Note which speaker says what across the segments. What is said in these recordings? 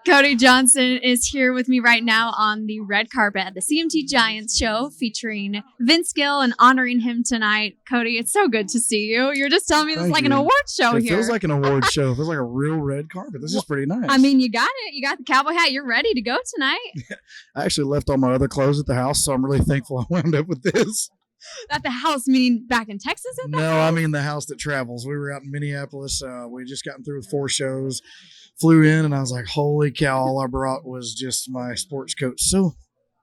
Speaker 1: Cody Johnson is here with me right now on the red carpet at the CMT Giants show featuring Vince Gill and honoring him tonight. Cody, it's so good to see you. You're just telling me this is like an award show
Speaker 2: It
Speaker 1: here.
Speaker 2: It feels like an award show. It feels like a real red carpet. This is pretty nice.
Speaker 1: I mean, you got it. You got the cowboy hat. You're ready to go tonight.
Speaker 2: I actually left all my other clothes at the house, so I'm really thankful I wound up with this.
Speaker 1: At the house, meaning back in Texas?
Speaker 2: I mean the house that travels. We were out in Minneapolis. We just gotten through with 4 shows. Flew in, and I was like, holy cow, all I brought was just my sports coat. So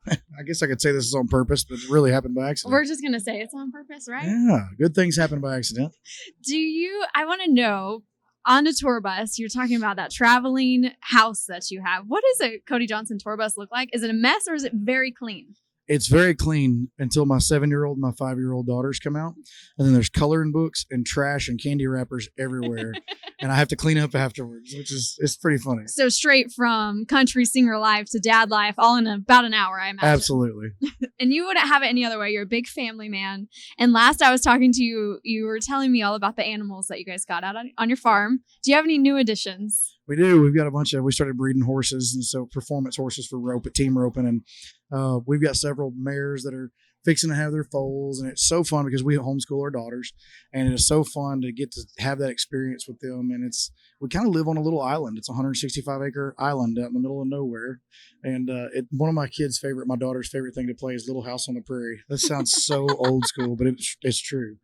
Speaker 2: I guess I could say this is on purpose, but it really happened by accident.
Speaker 1: We're just going to say it's on purpose, right?
Speaker 2: Yeah, good things happen by accident.
Speaker 1: I want to know, on a tour bus, you're talking about that traveling house that you have. What does a Cody Johnson tour bus look like? Is it a mess or is it very clean?
Speaker 2: It's very clean until my 7-year-old and my 5-year-old daughters come out. And then there's coloring books and trash and candy wrappers everywhere. And I have to clean up afterwards, it's pretty funny.
Speaker 1: So straight from country singer life to dad life, all in about an hour, I imagine.
Speaker 2: Absolutely.
Speaker 1: And you wouldn't have it any other way. You're a big family man. And last I was talking to you, you were telling me all about the animals that you guys got out on your farm. Do you have any new additions?
Speaker 2: We do. We've got we started breeding horses, and so performance horses for team roping. And we've got several mares that are fixing to have their foals. And it's so fun because we homeschool our daughters, and it is so fun to get to have that experience with them. And we kind of live on a little island. It's a 165-acre island out in the middle of nowhere. And one of my daughter's favorite thing to play is Little House on the Prairie. That sounds so old school, but it's true.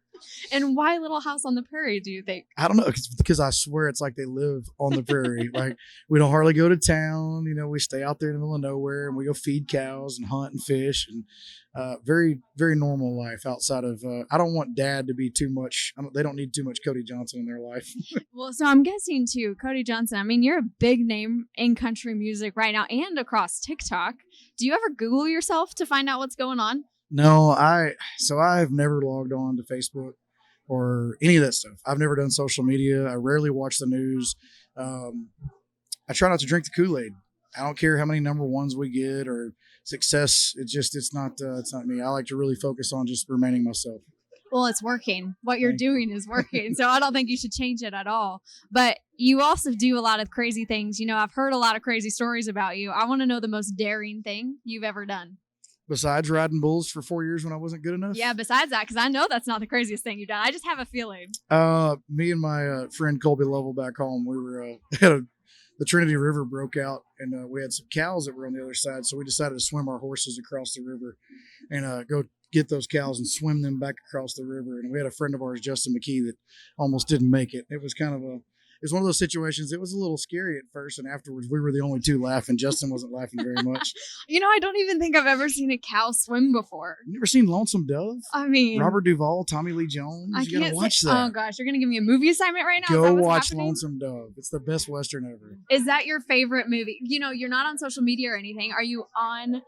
Speaker 1: And why Little House on the Prairie, do you think?
Speaker 2: I don't know, because I swear it's like they live on the prairie. Like, we don't hardly go to town. We stay out there in the middle of nowhere, and we go feed cows and hunt and fish, and very, very normal life outside of, I don't want dad to be too much. They don't need too much Cody Johnson in their life.
Speaker 1: Well, so I'm guessing too, Cody Johnson, I mean, you're a big name in country music right now and across TikTok. Do you ever Google yourself to find out what's going on?
Speaker 2: No, I've never logged on to Facebook or any of that stuff. I've never done social media. I rarely watch the news. I try not to drink the Kool-Aid. I don't care how many number ones we get or success. It's not me. I like to really focus on just remaining myself.
Speaker 1: Well, it's working. What you're doing is working. So I don't think you should change it at all. But you also do a lot of crazy things. I've heard a lot of crazy stories about you. I want to know the most daring thing you've ever done.
Speaker 2: Besides riding bulls for 4 years when I wasn't good enough?
Speaker 1: Yeah, besides that, because I know that's not the craziest thing you've done. I just have a feeling.
Speaker 2: Me and my friend Colby Lovell back home, we were the Trinity River broke out, and we had some cows that were on the other side, so we decided to swim our horses across the river and go get those cows and swim them back across the river. And we had a friend of ours, Justin McKee, that almost didn't make it. It was it was one of those situations. It was a little scary at first, and afterwards we were the only two laughing. Justin wasn't laughing very much.
Speaker 1: I don't even think I've ever seen a cow swim before.
Speaker 2: You never seen Lonesome Dove?
Speaker 1: I mean,
Speaker 2: Robert Duvall, Tommy Lee Jones. You gotta watch that.
Speaker 1: Oh gosh, you're gonna give me a movie assignment right now?
Speaker 2: Go watch Lonesome Dove. It's the best Western ever.
Speaker 1: Is that your favorite movie? You're not on social media or anything. Are you on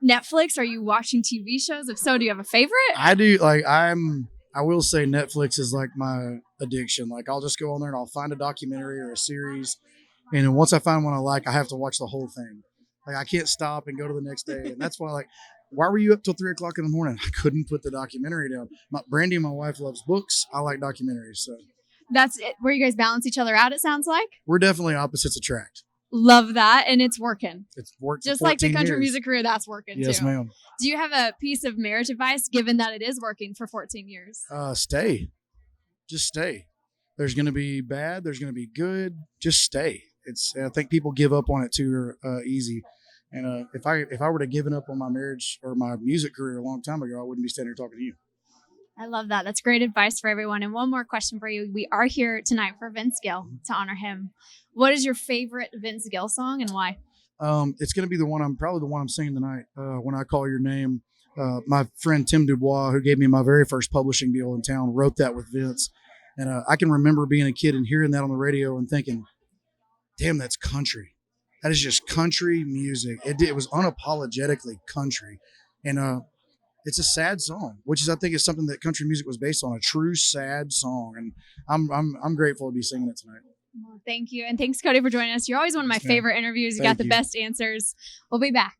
Speaker 1: Netflix? Are you watching TV shows? If so, do you have a favorite?
Speaker 2: I do. I will say Netflix is like my addiction. Like, I'll just go on there and I'll find a documentary or a series. And then once I find one I like, I have to watch the whole thing. Like, I can't stop and go to the next day. And that's why, why were you up till 3:00 in the morning? I couldn't put the documentary down. Brandy, my wife, loves books. I like documentaries. So
Speaker 1: that's it, where you guys balance each other out, it sounds like?
Speaker 2: We're definitely opposites attract.
Speaker 1: Love that. And it's working.
Speaker 2: It's worked.
Speaker 1: Just like the country music career, that's working too.
Speaker 2: Yes, ma'am.
Speaker 1: Do you have a piece of marriage advice, given that it is working for 14 years?
Speaker 2: Stay. Just stay. There's going to be bad. There's going to be good. Just stay. I think people give up on it too easy. And if I were to given up on my marriage or my music career a long time ago, I wouldn't be standing here talking to you.
Speaker 1: I love that. That's great advice for everyone. And one more question for you. We are here tonight for Vince Gill to honor him. What is your favorite Vince Gill song and why?
Speaker 2: It's going to be probably the one I'm singing tonight, When I Call Your Name. My friend Tim Dubois, who gave me my very first publishing deal in town, wrote that with Vince. And I can remember being a kid and hearing that on the radio and thinking, damn, that's country. That is just country music. It was unapologetically country. And it's a sad song, which I think is something that country music was based on, a true sad song. And I'm grateful to be singing it tonight.
Speaker 1: Well, thank you. And thanks, Cody, for joining us. You're always one of my favorite interviews. You got the best answers. We'll be back.